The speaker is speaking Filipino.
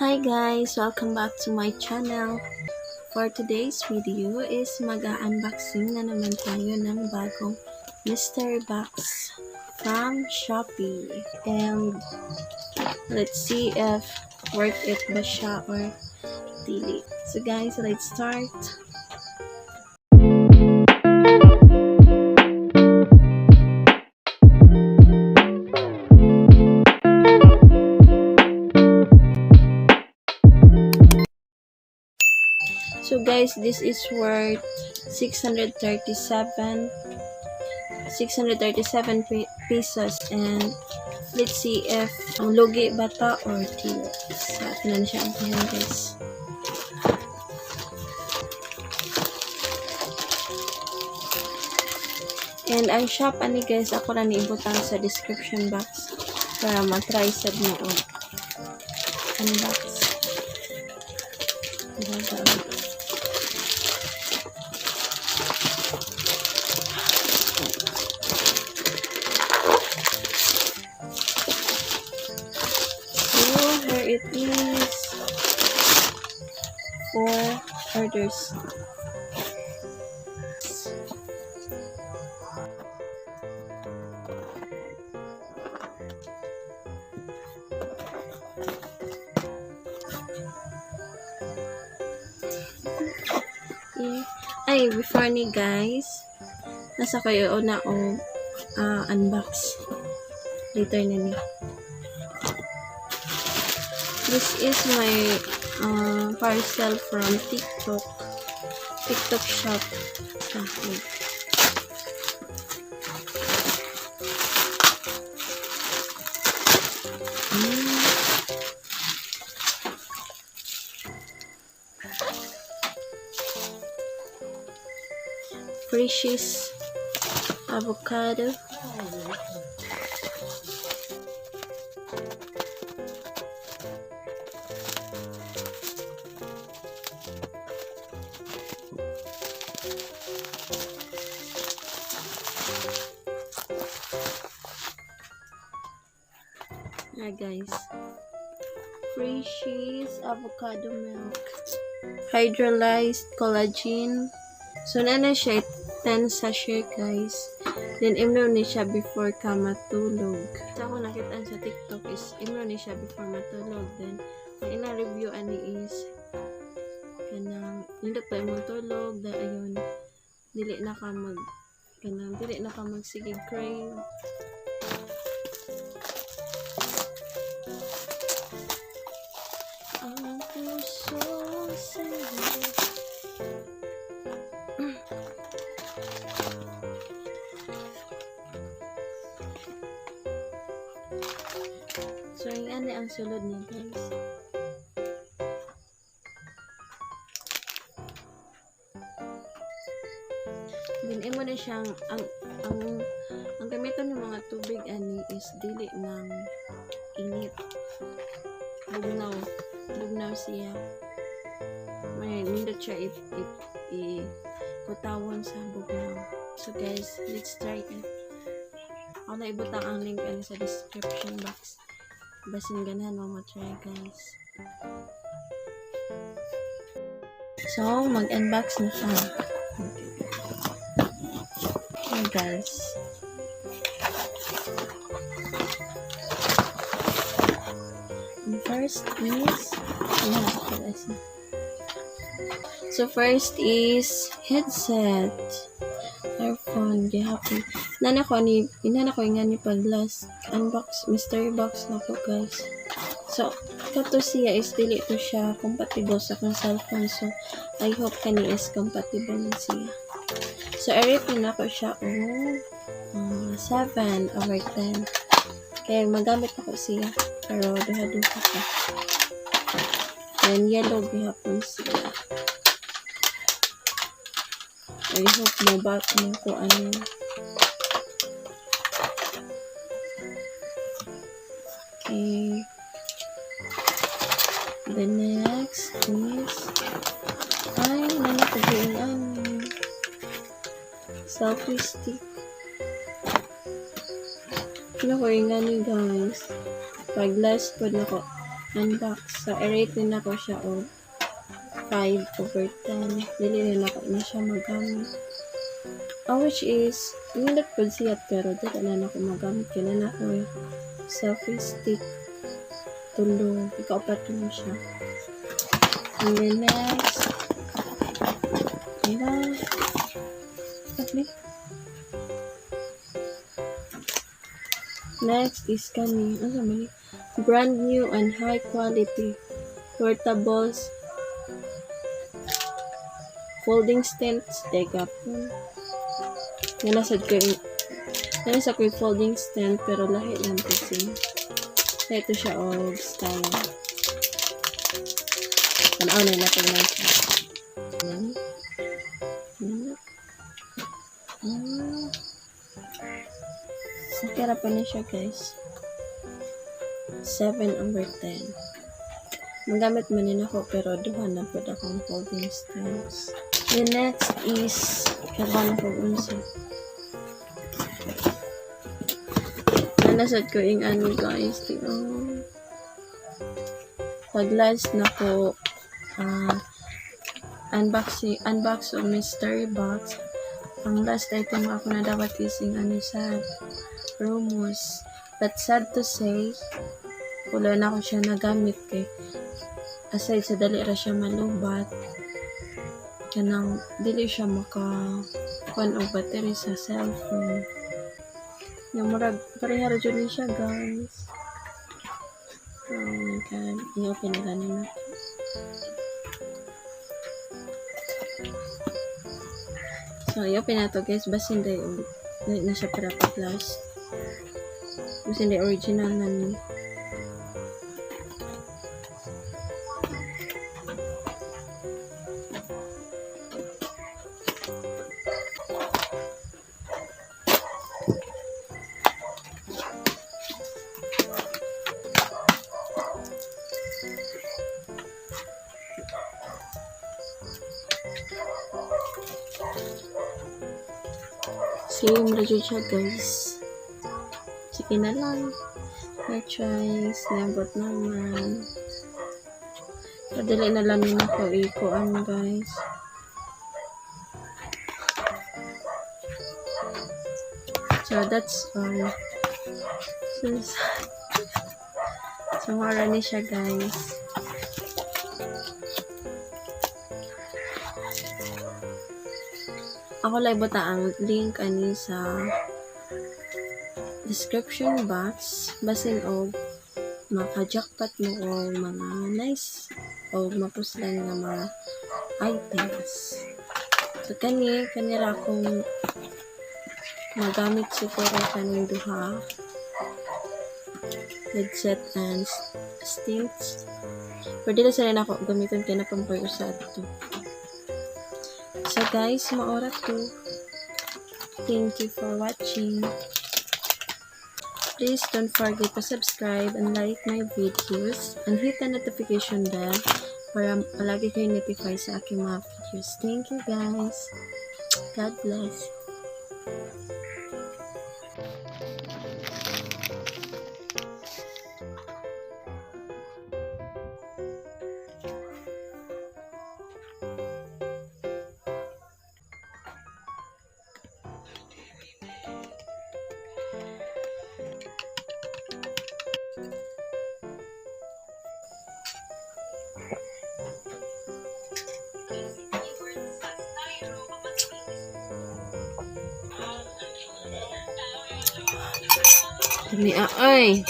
Hi guys! Welcome back to my channel. For today's video is mag-unboxing na naman tayo ng bagong mystery box from Shopee. And let's see if worth it ba siya or dili. So guys, let's start. So guys, this is worth 637 pesos, and let's see if ang lugi ba ta or dili. So tingnan siya ang pihan guys. And ang shop ani guys, ako na niibutan sa description box para matry sad mo og unbox. It is 4 orders. Ay, before ni guys, nasa kayo na o unbox. Later na ni. This is my parcel from TikTok shop. Freshies avocado. Guys, Freshies avocado milk, hydrolyzed collagen. So na siya 10 sachet guys. Then imno ni siya before ka matulog. Sa ako nakita sa TikTok is imno ni siya before matulog. Then ang ina review ani is kanang nindot pa imong tulog, then ayun dili na ka magsigig crave. So, yan ang sulod niya guys. Then, imo na siyang, ang gamiton ng mga tubig ani is dili ng init. Bugnaw siya. May nindot siya ikutawan sa bugnaw. So, guys, let's try it. Ako na ibutang ang link ani sa description box. Basin ganahan mo matry guys. So, mag-unbox na siya. Okay guys. And first is first is headset. Earphone, gihapon. Inana ko nga ni pag last unbox, mystery box na ko guys. So, kato siya is dili to siya compatible sa akong cellphone. So, I hope kani is compatible na siya. So, i-rate na ko siya 7/10. Kaya magamit ako siya. Pero duha-duha ka. And yellow gihapon siya. I hope mabak mo ko ano. Okay. The next is selfie stick. Ano ko yung gani guys. Pag last po na ko unbox. So, i-rate din ako siya o 5/10. Dili rin ako na siya magamit. Which is, hindi po siya pero dito na ako magamit. Kailan ako selfie stick. Tulo. Ikaw pa tulo siya. And then next, next is kani, brand new and high quality portables folding stands. Teka po. Nanasad ko yung folding stand pero lahi lang kasi. So, ito siya style. Tanaw na natin lang siya. Sakira pa na siya guys. 7/10. Magamit man din ako pero duha na po akong folding stands. The next is kaban ko unsa. Nanasad ko yung guys. Pag last na ko unbox o mystery box. Ang last item ako na dapat using sa promos. But sad to say, wala na ako siya nagamit kay aside sa dali ra siya malubat. Kanang dili siya maka-on o battery sa cellphone. Yung murag pareha ra jud siya guys. Oh my god, i-open na natin. So, i-open na to guys. Basta hindi na siya para pa-flash. Basta hindi original na ni. Same na siya guys. Sige na lang. Na-try. Sinabot naman. Padali na lang yun ako ikuan guys. So that's all. So mara ni siya guys. Ako lang buta ang link sa description box. Basin og maka-jackpot mo o mga nice o mapuslan nga mga items. So kanira akong magamit siguro kaning duha headset and stints. Pwede na sila ako gamitin kaya napampay sa ito. So guys, maora to. Thank you for watching. Please don't forget to subscribe and like my videos and hit the notification bell para palagi kayo notify sa aking mga videos. Thank you guys. God bless. Dami ay.